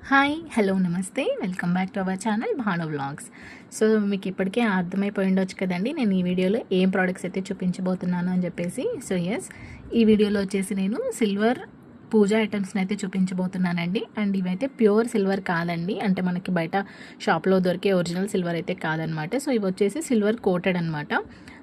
Hi hello నమస్తే welcome back to our channel Bhanu vlogs. So మీకు ఇప్పటికే అర్థమైపోయి ఉండొచ్చు కదండి నేను ఈ వీడియోలో ఏం ప్రోడక్ట్స్ అయితే చూపించబోతున్నాను అని చెప్పేసి. సో ఎస్, ఈ వీడియోలో వచ్చేసి నేను సిల్వర్ పూజా ఐటమ్స్ని అయితే చూపించబోతున్నానండి. అండ్ ఇవైతే ప్యూర్ సిల్వర్ కాదండి, అంటే మనకి బయట షాప్లో దొరికే ఒరిజినల్ సిల్వర్ అయితే కాదనమాట. సో ఇవి వచ్చేసి సిల్వర్ కోటెడ్ అనమాట.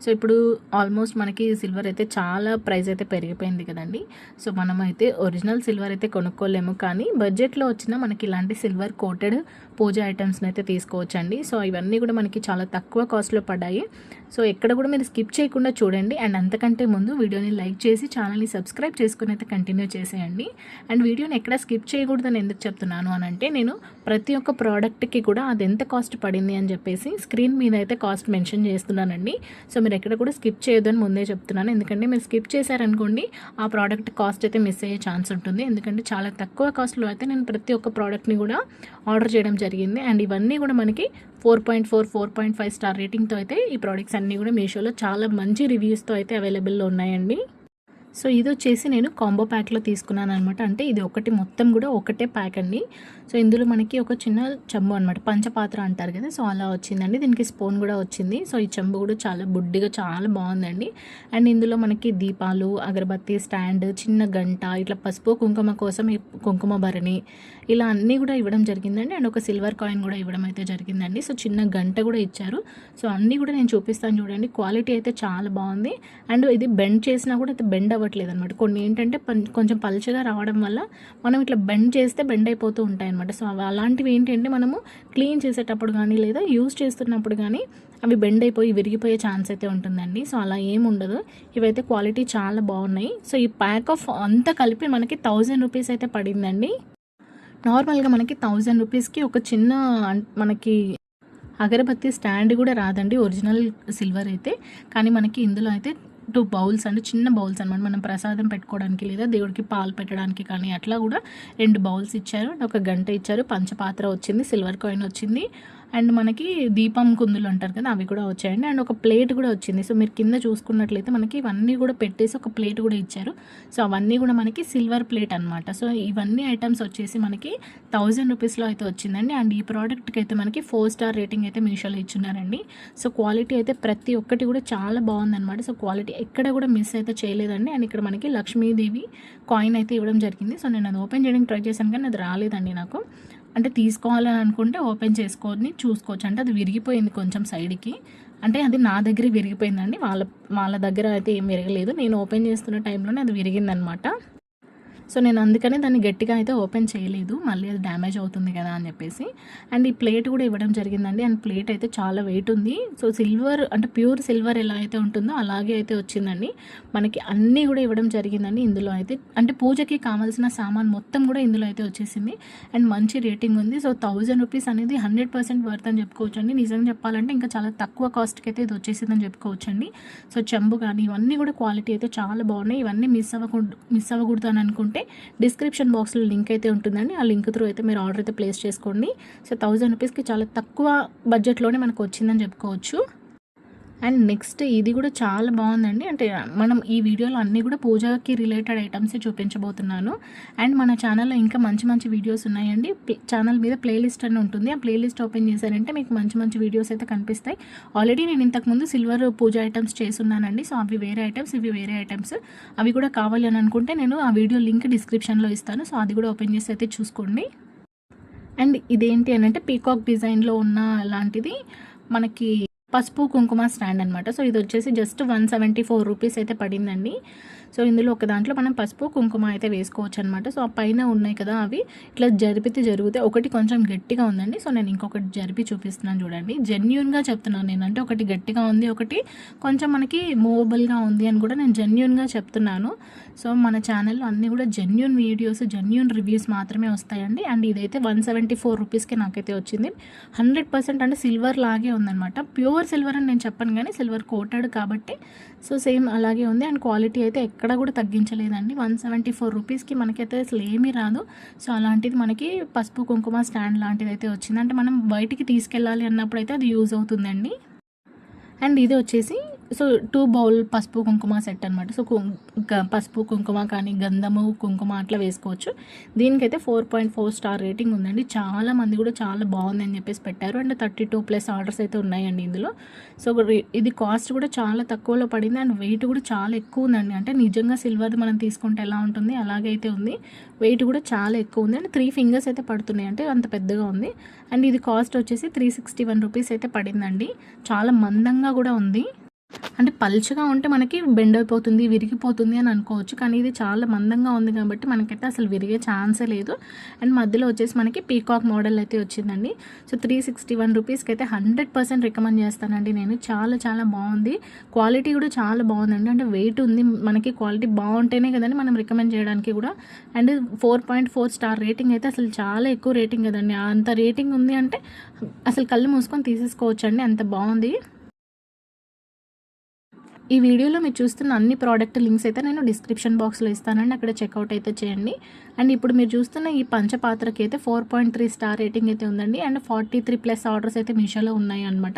సో ఇప్పుడు ఆల్మోస్ట్ మనకి సిల్వర్ అయితే చాలా ప్రైస్ అయితే పెరిగిపోయింది కదండి. సో మనం అయితే ఒరిజినల్ సిల్వర్ అయితే కొనుక్కోలేము, కానీ బడ్జెట్లో వచ్చిన మనకి ఇలాంటి సిల్వర్ కోటెడ్ పూజా ఐటమ్స్ని అయితే తీసుకోవచ్చండి. సో ఇవన్నీ కూడా మనకి చాలా తక్కువ కాస్ట్లో పడ్డాయి. సో ఎక్కడ కూడా మీరు స్కిప్ చేయకుండా చూడండి. అండ్ అంతకంటే ముందు వీడియోని లైక్ చేసి ఛానల్ని సబ్స్క్రైబ్ చేసుకుని అయితే కంటిన్యూ చేసేయండి. అండ్ వీడియోని ఎక్కడ స్కిప్ చేయకూడదని ఎందుకు చెప్తున్నాను అని అంటే, నేను ప్రతి ఒక్క ప్రోడక్ట్కి కూడా అది ఎంత కాస్ట్ పడింది అని చెప్పేసి స్క్రీన్ మీద అయితే కాస్ట్ మెన్షన్ చేస్తున్నానండి. సో మీరు ఎక్కడ కూడా స్కిప్ చేయొద్దని ముందే చెప్తున్నాను, ఎందుకంటే మీరు స్కిప్ చేశారనుకోండి ఆ ప్రోడక్ట్ కాస్ట్ అయితే మిస్ అయ్యే ఛాన్స్ ఉంటుంది. ఎందుకంటే చాలా తక్కువ కాస్ట్లో అయితే నేను ప్రతి ఒక్క ప్రోడక్ట్ని కూడా ఆర్డర్ చేయడం జరిగింది. అండ్ ఇవన్నీ కూడా మనకి 4.4, 4.5 స్టార్ రేటింగ్తో అయితే ఈ ప్రోడక్ట్స్ అన్నీ కూడా మీషోలో చాలా మంచి రివ్యూస్తో అయితే అవైలబుల్లో ఉన్నాయండి. సో ఇది వచ్చేసి నేను కాంబో ప్యాక్లో తీసుకున్నాను అనమాట. అంటే ఇది ఒకటి మొత్తం కూడా ఒకటే ప్యాక్ అండి. సో ఇందులో మనకి ఒక చిన్న చెంబు అనమాట, పంచపాత్ర అంటారు కదా, సో అలా వచ్చిందండి. దీనికి స్పూన్ కూడా వచ్చింది. సో ఈ చెంబు కూడా చాలా బుడ్డిగా చాలా బాగుందండి. అండ్ ఇందులో మనకి దీపాలు, అగరబత్తి స్టాండ్, చిన్న గంట, ఇట్లా పసుపు కుంకుమ కోసం ఈ కుంకుమ భరణి, ఇలా అన్నీ కూడా ఇవ్వడం జరిగిందండి. అండ్ ఒక సిల్వర్ కాయిన్ కూడా ఇవ్వడం అయితే జరిగిందండి. సో చిన్న గంట కూడా ఇచ్చారు. సో అన్నీ కూడా నేను చూపిస్తాను చూడండి. క్వాలిటీ అయితే చాలా బాగుంది. అండ్ ఇది బెండ్ చేసినా కూడా అయితే బెండ్ అవ్వట్లేదు అనమాట. కొన్ని ఏంటంటే కొంచెం పలుచగా రావడం వల్ల మనం ఇట్లా బెండ్ చేస్తే బెండ్ అయిపోతూ ఉంటాయి అనమాట. సో అలాంటివి ఏంటంటే మనము క్లీన్ చేసేటప్పుడు కానీ లేదా యూజ్ చేస్తున్నప్పుడు కానీ అవి బెండ్ అయిపోయి విరిగిపోయే ఛాన్స్ అయితే ఉంటుందండి. సో అలా ఏమి ఉండదు. ఇవైతే క్వాలిటీ చాలా బాగున్నాయి. సో ఈ ప్యాక్ ఆఫ్ అంతా కలిపి మనకి 1000 రూపీస్ అయితే పడిందండి. నార్మల్గా మనకి 1000 రూపీస్కి ఒక చిన్న మనకి అగరబత్తి స్టాండ్ కూడా రాదండి ఒరిజినల్ సిల్వర్ అయితే. కానీ మనకి ఇందులో అయితే 2 బౌల్స్ అంటే చిన్న బౌల్స్ అనమాట, మనం ప్రసాదం పెట్టుకోవడానికి లేదా దేవుడికి పాలు పెట్టడానికి కానీ అట్లా కూడా 2 బౌల్స్ ఇచ్చారు. ఒక గంట ఇచ్చారు, పంచపాత్ర వచ్చింది, సిల్వర్ కాయిన్ వచ్చింది, అండ్ మనకి దీపం కుందులు అంటారు కదా అవి కూడా వచ్చాయండి. అండ్ ఒక ప్లేట్ కూడా వచ్చింది. సో మీరు కింద చూసుకున్నట్లయితే మనకి ఇవన్నీ కూడా పెట్టేసి ఒక ప్లేట్ కూడా ఇచ్చారు. సో అవన్నీ కూడా మనకి సిల్వర్ ప్లేట్ అనమాట. సో ఇవన్నీ ఐటమ్స్ వచ్చేసి మనకి 1000 రూపీస్లో అయితే వచ్చిందండి. అండ్ ఈ ప్రోడక్ట్కి అయితే మనకి 4 స్టార్ రేటింగ్ అయితే మీషోలో ఇచ్చున్నారండి. సో క్వాలిటీ అయితే ప్రతి ఒక్కటి కూడా చాలా బాగుందన్నమాట. సో క్వాలిటీ ఎక్కడ కూడా మిస్ అయితే చేయలేదండి. అండ్ ఇక్కడ మనకి లక్ష్మీదేవి కాయిన్ అయితే ఇవ్వడం జరిగింది. సో నేను అది ఓపెన్ చేయడానికి ట్రై చేశాను కానీ అది రాలేదండి నాకు. అంటే తీసుకోవాలని అనుకుంటే ఓపెన్ చేసుకొని చూసుకోవచ్చు. అంటే అది విరిగిపోయింది కొంచెం సైడ్కి, అంటే అది నా దగ్గర విరిగిపోయిందండి. వాళ్ళ దగ్గర అయితే ఏం విరగలేదు. నేను ఓపెన్ చేస్తున్న టైంలోనే అది విరిగిందనమాట. సో నేను అందుకనే దాన్ని గట్టిగా అయితే ఓపెన్ చేయలేదు, మళ్ళీ అది డ్యామేజ్ అవుతుంది కదా అని చెప్పేసి. అండ్ ఈ ప్లేట్ కూడా ఇవ్వడం జరిగిందండి. అండ్ ప్లేట్ అయితే చాలా వెయిట్ ఉంది. సో సిల్వర్ అంటే ప్యూర్ సిల్వర్ ఎలా అయితే ఉంటుందో అలాగే అయితే వచ్చిందండి. మనకి అన్నీ కూడా ఇవ్వడం జరిగిందండి ఇందులో అయితే. అంటే పూజకి కావాల్సిన సామాన్ మొత్తం కూడా ఇందులో అయితే వచ్చేసింది. అండ్ మంచి రేటింగ్ ఉంది. సో 1000 రూపీస్ అనేది 100% వర్త్ అని చెప్పుకోవచ్చు అండి. నిజంగా చెప్పాలంటే ఇంకా చాలా తక్కువ కాస్ట్కి అయితే ఇది వచ్చేసిందని చెప్పుకోవచ్చు అండి. సో చెంబు కానీ ఇవన్నీ కూడా క్వాలిటీ అయితే చాలా బాగున్నాయి. ఇవన్నీ మిస్ అవ్వకూడదు అని అనుకుంటే డిస్క్రిప్షన్ బాక్స్లో లింక్ అయితే ఉంటుందండి. ఆ లింక్ త్రూ అయితే మీరు ఆర్డర్ అయితే ప్లేస్ చేసుకోండి. సో 1000 రూపీస్కి చాలా తక్కువ బడ్జెట్లోనే మనకు వచ్చిందని చెప్పుకోవచ్చు. అండ్ నెక్స్ట్ ఇది కూడా చాలా బాగుందండి. అంటే మనం ఈ వీడియోలో అన్నీ కూడా పూజకి రిలేటెడ్ ఐటమ్స్ చూపించబోతున్నాను. అండ్ మన ఛానల్లో ఇంకా మంచి మంచి వీడియోస్ ఉన్నాయండి. ఛానల్ మీద ప్లేలిస్ట్ అని ఉంటుంది. ఆ ప్లేలిస్ట్ ఓపెన్ చేశారంటే మీకు మంచి మంచి వీడియోస్ అయితే కనిపిస్తాయి. ఆల్రెడీ నేను ఇంతకుముందు సిల్వర్ పూజ ఐటమ్స్ చేస్తున్నానండి. సో అవి వేరే ఐటమ్స్, ఇవి వేరే ఐటమ్స్. అవి కూడా కావాలి అని అనుకుంటే నేను ఆ వీడియో లింక్ డిస్క్రిప్షన్లో ఇస్తాను. సో అది కూడా ఓపెన్ చేసి అయితే చూసుకోండి. అండ్ ఇదేంటి అని అంటే పీకాక్ డిజైన్లో ఉన్న లాంటిది మనకి పసుపు కుంకుమ స్టాండ్ అనమాట. సో ఇది వచ్చేసి జస్ట్ 174 రూపీస్ అయితే పడిందండి. సో ఇందులో ఒక దాంట్లో మనం పసుపు కుంకుమ అయితే వేసుకోవచ్చు అనమాట. సో ఆ పైన ఉన్నాయి కదా అవి ఇట్లా జరిగితే ఒకటి కొంచెం గట్టిగా ఉందండి. సో నేను ఇంకొకటి జరిపి చూపిస్తున్నాను చూడండి. జెన్యూన్గా చెప్తున్నాను నేను, అంటే ఒకటి గట్టిగా ఉంది, ఒకటి కొంచెం మనకి మూవబుల్గా ఉంది అని కూడా నేను జెన్యూన్గా చెప్తున్నాను. సో మన ఛానల్లో అన్నీ కూడా జెన్యూన్ వీడియోస్, జెన్యూన్ రివ్యూస్ మాత్రమే వస్తాయండి. అండ్ ఇదైతే 174 రూపీస్కి నాకైతే వచ్చింది. 100% అంటే సిల్వర్ లాగే ఉందన్నమాట. ప్యూర్ సిల్వర్ అని నేను చెప్పను కానీ సిల్వర్ కోటెడ్ కాబట్టి సో సేమ్ అలాగే ఉంది. అండ్ క్వాలిటీ అయితే ఎక్కడ కూడా తగ్గించలేదండి. 174 రూపీస్కి మనకైతే అసలు ఏమీ రాదు. సో అలాంటిది మనకి పసుపు కుంకుమ స్టాండ్ లాంటిది అయితే వచ్చింది. అంటే మనం బయటికి తీసుకెళ్ళాలి అన్నప్పుడు అయితే అది యూజ్ అవుతుందండి. అండ్ ఇది వచ్చేసి సో 2 బౌల్ పసుపు కుంకుమ సెట్ అనమాట. సో పసుపు కుంకుమ కానీ గంధము కుంకుమ అట్లా వేసుకోవచ్చు. దీనికైతే 4.4 స్టార్ రేటింగ్ ఉందండి. చాలా మంది కూడా చాలా బాగుంది అని చెప్పేసి పెట్టారు. అండ్ 32+ ఆర్డర్స్ అయితే ఉన్నాయండి ఇందులో. సో ఇది కాస్ట్ కూడా చాలా తక్కువలో పడింది. అండ్ వెయిట్ కూడా చాలా ఎక్కువ ఉందండి. అంటే నిజంగా సిల్వర్ది మనం తీసుకుంటే ఎలా ఉంటుంది అలాగైతే ఉంది. వెయిట్ కూడా చాలా ఎక్కువ ఉంది. అండ్ 3 ఫింగర్స్ అయితే పడుతున్నాయి, అంటే అంత పెద్దగా ఉంది. అండ్ ఇది కాస్ట్ వచ్చేసి 361 రూపీస్ అయితే పడిందండి. చాలా మందంగా కూడా ఉంది. అంటే పల్చగా ఉంటే మనకి బెండ్ అయిపోతుంది, విరిగిపోతుంది అని అనుకోవచ్చు. కానీ ఇది చాలా మందంగా ఉంది కాబట్టి మనకైతే అసలు విరిగే ఛాన్సే లేదు. అండ్ మధ్యలో వచ్చేసి మనకి పీకాక్ మోడల్ అయితే వచ్చిందండి. సో 361 రూపీస్కి అయితే 100% రికమెండ్ చేస్తానండి నేను. చాలా చాలా బాగుంది. క్వాలిటీ కూడా చాలా బాగుందండి. అంటే వెయిట్ ఉంది, మనకి క్వాలిటీ బాగుంటేనే కదండి మనం రికమెండ్ చేయడానికి కూడా. అండ్ 4.4 స్టార్ రేటింగ్ అయితే అసలు చాలా ఎక్కువ రేటింగ్ కదండి. అంత రేటింగ్ ఉంది అంటే అసలు కళ్ళు మూసుకొని తీసేసుకోవచ్చు అండి, అంత బాగుంది. ఈ వీడియోలో మీరు చూస్తున్న అన్ని ప్రోడక్ట్ లింక్స్ అయితే నేను డిస్క్రిప్షన్ బాక్స్లో ఇస్తానండి, అక్కడ చెక్అవుట్ అయితే చేయండి. అండ్ ఇప్పుడు మీరు చూస్తున్న ఈ పంచపాత్రకి అయితే 4.3 స్టార్ రేటింగ్ అయితే ఉందండి. అండ్ 43+ ఆర్డర్స్ అయితే మీషోలో ఉన్నాయి అనమాట.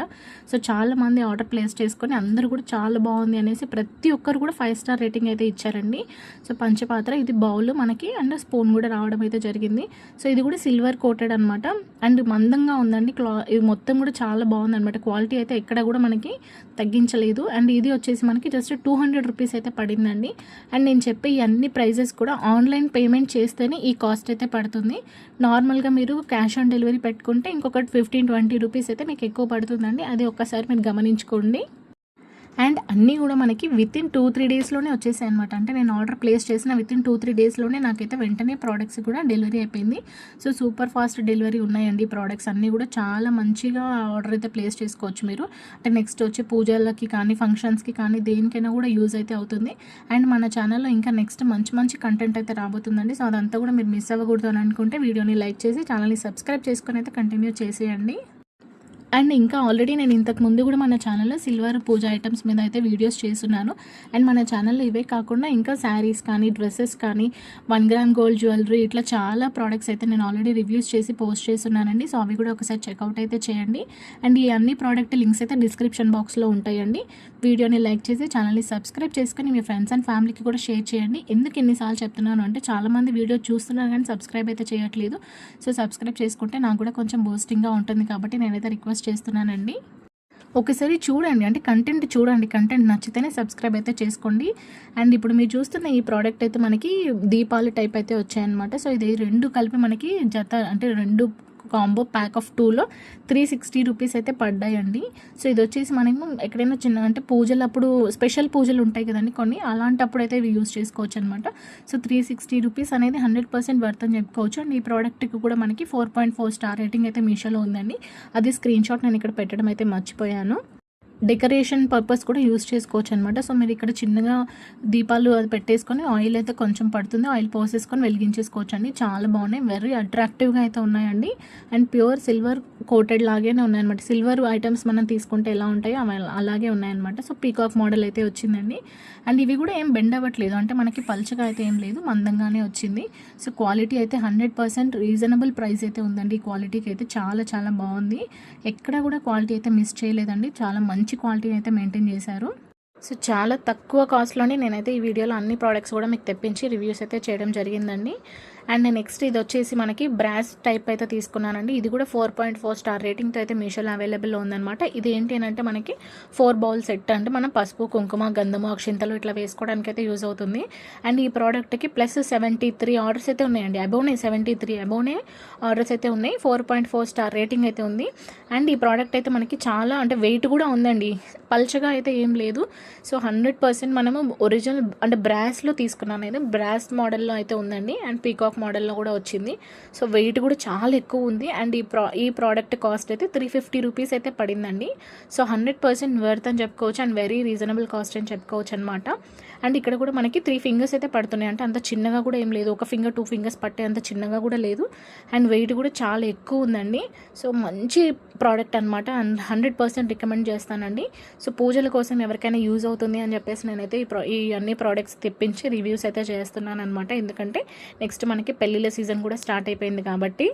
సో చాలా మంది ఆర్డర్ ప్లేస్ చేసుకొని అందరూ కూడా చాలా బాగుంది అనేసి ప్రతి ఒక్కరు కూడా 5 స్టార్ రేటింగ్ అయితే ఇచ్చారండి. సో పంచపాత్ర ఇది బౌల్ మనకి, అండ్ స్పూన్ కూడా రావడం అయితే జరిగింది. సో ఇది కూడా సిల్వర్ కోటెడ్ అనమాట. అండ్ మందంగా ఉందండి. ఇది మొత్తం కూడా చాలా బాగుంది అనమాట. క్వాలిటీ అయితే ఎక్కడ కూడా మనకి తగ్గించలేదు. అండ్ ఇది వచ్చేసి మనకి జస్ట్ 200 రూపీస్ అయితే పడిందండి. అండ్ నేను చెప్పే ఈ అన్ని ప్రైజెస్ కూడా ఆన్లైన్ పేమెంట్ చేస్తేనే ఈ కాస్ట్ అయితే పడుతుంది. నార్మల్గా మీరు క్యాష్ ఆన్ డెలివరీ పెట్టుకుంటే ఇంకొకటి 15-20 రూపీస్ అయితే మీకు ఎక్కువ పడుతుందండి. అది ఒక్కసారి మీరు గమనించుకోండి. అండ్ అన్నీ కూడా మనకి వితిన్ 2-3 డేస్లోనే వచ్చేసాయి అనమాట. అంటే నేను ఆర్డర్ ప్లేస్ చేసిన వితిన్ 2-3 డేస్లోనే నాకైతే వెంటనే ప్రోడక్ట్స్ కూడా డెలివరీ అయిపోయింది. సో సూపర్ ఫాస్ట్ డెలివరీ ఉన్నాయండి. ప్రోడక్ట్స్ అన్నీ కూడా చాలా మంచిగా ఆర్డర్ అయితే ప్లేస్ చేసుకోవచ్చు మీరు. అంటే నెక్స్ట్ వచ్చే పూజలకి కానీ ఫంక్షన్స్కి కానీ దేనికైనా కూడా యూజ్ అయితే అవుతుంది. అండ్ మన ఛానల్లో ఇంకా నెక్స్ట్ మంచి మంచి కంటెంట్ అయితే రాబోతుందండి. సో అదంతా కూడా మీరు మిస్ అవ్వకూడదు అని అనుకుంటే వీడియోని లైక్ చేసి ఛానల్ని సబ్స్క్రైబ్ చేసుకొని అయితే కంటిన్యూ చేసేయండి. అండ్ ఇంకా ఆల్రెడీ నేను ఇంతకు ముందు కూడా మన ఛానల్లో సిల్వర్ పూజ ఐటమ్స్ మీద అయితే వీడియోస్ చేస్తున్నాను. అండ్ మన ఛానల్లో ఇవే కాకుండా ఇంకా శారీస్ కానీ డ్రెస్సెస్ కానీ 1 గ్రామ్ గోల్డ్ జ్యువెలరీ ఇట్లా చాలా ప్రోడక్ట్స్ అయితే నేను ఆల్రెడీ రివ్యూస్ చేసి పోస్ట్ చేస్తున్నానండి. సో అవి కూడా ఒకసారి చెక్అవుట్ అయితే చేయండి. అండ్ ఈ అన్ని ప్రోడక్ట్ లింక్స్ అయితే డిస్క్రిప్షన్ బాక్స్లో ఉంటాయండి. వీడియోని లైక్ చేసి ఛానల్ని సబ్స్క్రైబ్ చేసుకొని మీ ఫ్రెండ్స్ అండ్ ఫ్యామిలీకి కూడా షేర్ చేయండి. ఎందుకు ఎన్నిసార్లు చెప్తున్నాను అంటే చాలామంది వీడియో చూస్తున్నారు కానీ సబ్స్క్రైబ్ అయితే చేయట్లేదు. సో సబ్స్క్రైబ్ చేసుకుంటే నాకు కూడా కొంచెం బూస్టింగ్గా ఉంటుంది కాబట్టి నేనైతే రిక్వెస్ట్ చేస్తున్నానండి. ఒకసారి చూడండి, అంటే కంటెంట్ చూడండి, కంటెంట్ నచ్చితేనే సబ్స్క్రైబ్ అయితే చేసుకోండి. అండ్ ఇప్పుడు మీరు చూస్తున్న ఈ ప్రోడక్ట్ అయితే మనకి దీపాలు టైప్ అయితే వచ్చాయన్నమాట. సో ఇది 2 కలిపి మనకి జత, అంటే 2 కాంబో ప్యాక్ ఆఫ్ 2లో 360 రూపీస్ అయితే పడ్డాయండి. సో ఇది వచ్చేసి మనము ఎక్కడైనా చిన్న అంటే పూజలప్పుడు స్పెషల్ పూజలు ఉంటాయి కదండి కొన్ని, అలాంటప్పుడు అయితే ఇవి యూజ్ చేసుకోవచ్చు అనమాట. సో 360 రూపీస్ అనేది 100% వర్త్ అని చెప్పుకోవచ్చు. అండ్ ఈ ప్రోడక్ట్కి కూడా మనకి 4.4 స్టార్ రేటింగ్ అయితే మీషోలో ఉందండి. అది స్క్రీన్ షాట్ నేను ఇక్కడ పెట్టడం అయితే మర్చిపోయాను. డెకరేషన్ పర్పస్ కూడా యూస్ చేసుకోవచ్చు అనమాట. సో మీరు ఇక్కడ చిన్నగా దీపాలు అది పెట్టేసుకొని ఆయిల్ అయితే కొంచెం పడుతుంది, ఆయిల్ పోసేసుకొని వెలిగించేసుకోవచ్చు అండి. చాలా బాగున్నాయి, వెరీ అట్రాక్టివ్గా అయితే ఉన్నాయండి. అండ్ ప్యూర్ సిల్వర్ కోటెడ్ లాగానే ఉన్నాయన్నమాట. సిల్వర్ ఐటమ్స్ మనం తీసుకుంటే ఎలా ఉంటాయో అవి అలాగే ఉన్నాయన్నమాట. సో పీకాక్ మోడల్ అయితే వచ్చిందండి. అండ్ ఇవి కూడా ఏం బెండ్ అవ్వట్లేదు, అంటే మనకి పల్చగా అయితే ఏం లేదు, మందంగానే వచ్చింది. సో క్వాలిటీ అయితే 100% రీజనబుల్ ప్రైస్ అయితే ఉందండి. ఈ క్వాలిటీకి అయితే చాలా చాలా బాగుంది. ఎక్కడ కూడా క్వాలిటీ అయితే మిస్ చేయలేదండి. చాలా మంచి క్వాలిటీ అయితే మెయింటైన్ చేశారు. సో చాలా తక్కువ కాస్ట్లోనే నేనైతే ఈ వీడియోలో అన్ని ప్రోడక్ట్స్ కూడా మీకు తెప్పించి రివ్యూస్ అయితే చేయడం జరిగిందండి. అండ్ నెక్స్ట్ ఇది వచ్చేసి మనకి బ్రాస్ టైప్ అయితే తీసుకున్నానండి. ఇది కూడా 4.4 స్టార్ రేటింగ్తో అయితే మీషోలో అవైలబుల్లో ఉందన్నమాట. ఇది ఏంటి అని అంటే మనకి 4 బౌల్ సెట్, అంటే మనం పసుపు కుంకుమ గంధము అక్షింతలు ఇట్లా వేసుకోవడానికి అయితే యూజ్ అవుతుంది. అండ్ ఈ ప్రోడక్ట్కి ప్లస్ 73 ఆర్డర్స్ అయితే ఉన్నాయండి. అబోనే 73 అబోనే ఆర్డర్స్ అయితే ఉన్నాయి. 4.4 స్టార్ రేటింగ్ అయితే ఉంది. అండ్ ఈ ప్రోడక్ట్ అయితే మనకి చాలా అంటే వెయిట్ కూడా ఉందండి, పల్చగా అయితే ఏం లేదు. సో 100% మనము ఒరిజినల్ అంటే బ్రాస్లో తీసుకున్నాను, అయితే బ్రాస్ మోడల్లో అయితే ఉందండి. అండ్ పీకాక్ మోడల్లో కూడా వచ్చింది. సో వెయిట్ కూడా చాలా ఎక్కువ ఉంది. అండ్ ఈ ప్రోడక్ట్ కాస్ట్ అయితే 350 రూపీస్ అయితే పడిందండి. సో 100% వర్త్ అని చెప్పుకోవచ్చు. అండ్ వెరీ రీజనబుల్ కాస్ట్ అని చెప్పుకోవచ్చు అనమాట. అండ్ ఇక్కడ కూడా మనకి 3 ఫింగర్స్ అయితే పడుతున్నాయి, అంటే అంత చిన్నగా కూడా ఏం లేదు, 1 ఫింగర్ 2 ఫింగర్స్ పట్టే అంత చిన్నగా కూడా లేదు. అండ్ వెయిట్ కూడా చాలా ఎక్కువ ఉందండి. సో మంచి ప్రోడక్ట్ అనమాట. అండ్ 100% రికమెండ్ చేస్తానండి. సో పూజల కోసం ఎవరికైనా యూజ్ అవుతుంది అని చెప్పేసి నేనైతే ఈ అన్ని ప్రోడక్ట్స్ తెప్పించి రివ్యూస్ అయితే చేస్తున్నాను అనమాట. ఎందుకంటే నెక్స్ట్ మనకి పెళ్ళిళ్ళ సీజన్ కూడా స్టార్ట్ అయిపోయింది కాబట్టి.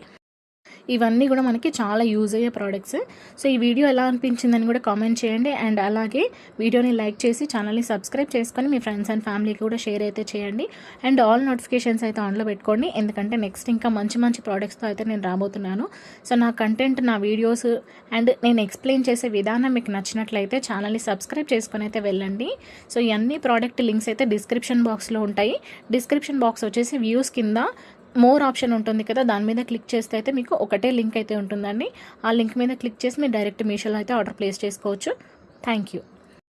ఇవన్నీ కూడా మనకి చాలా యూజ్ అయ్యే ప్రోడక్ట్స్. సో ఈ వీడియో ఎలా అనిపించిందని కూడా కామెంట్ చేయండి. అండ్ అలాగే వీడియోని లైక్ చేసి ఛానల్ని సబ్స్క్రైబ్ చేసుకొని మీ ఫ్రెండ్స్ అండ్ ఫ్యామిలీకి కూడా షేర్ అయితే చేయండి. అండ్ ఆల్ నోటిఫికేషన్స్ అయితే ఆన్లో పెట్టుకోండి, ఎందుకంటే నెక్స్ట్ ఇంకా మంచి మంచి ప్రోడక్ట్స్తో అయితే నేను రాబోతున్నాను. సో నా కంటెంట్, నా వీడియోస్ అండ్ నేను ఎక్స్ప్లెయిన్ చేసే విధానం మీకు నచ్చినట్లయితే ఛానల్ని సబ్స్క్రైబ్ చేసుకొని అయితే వెళ్ళండి. సో ఇవన్నీ ప్రోడక్ట్ లింక్స్ అయితే డిస్క్రిప్షన్ బాక్స్లో ఉంటాయి. డిస్క్రిప్షన్ బాక్స్ వచ్చేసి వ్యూస్ కింద మోర్ ఆప్షన్ ఉంటుంది కదా, దాని మీద క్లిక్ చేస్తే అయితే మీకు ఒకటే లింక్ అయితే ఉంటుందండి. ఆ లింక్ మీద క్లిక్ చేసి మీరు డైరెక్ట్ మీషోలో అయితే ఆర్డర్ ప్లేస్ చేసుకోవచ్చు. Thank you.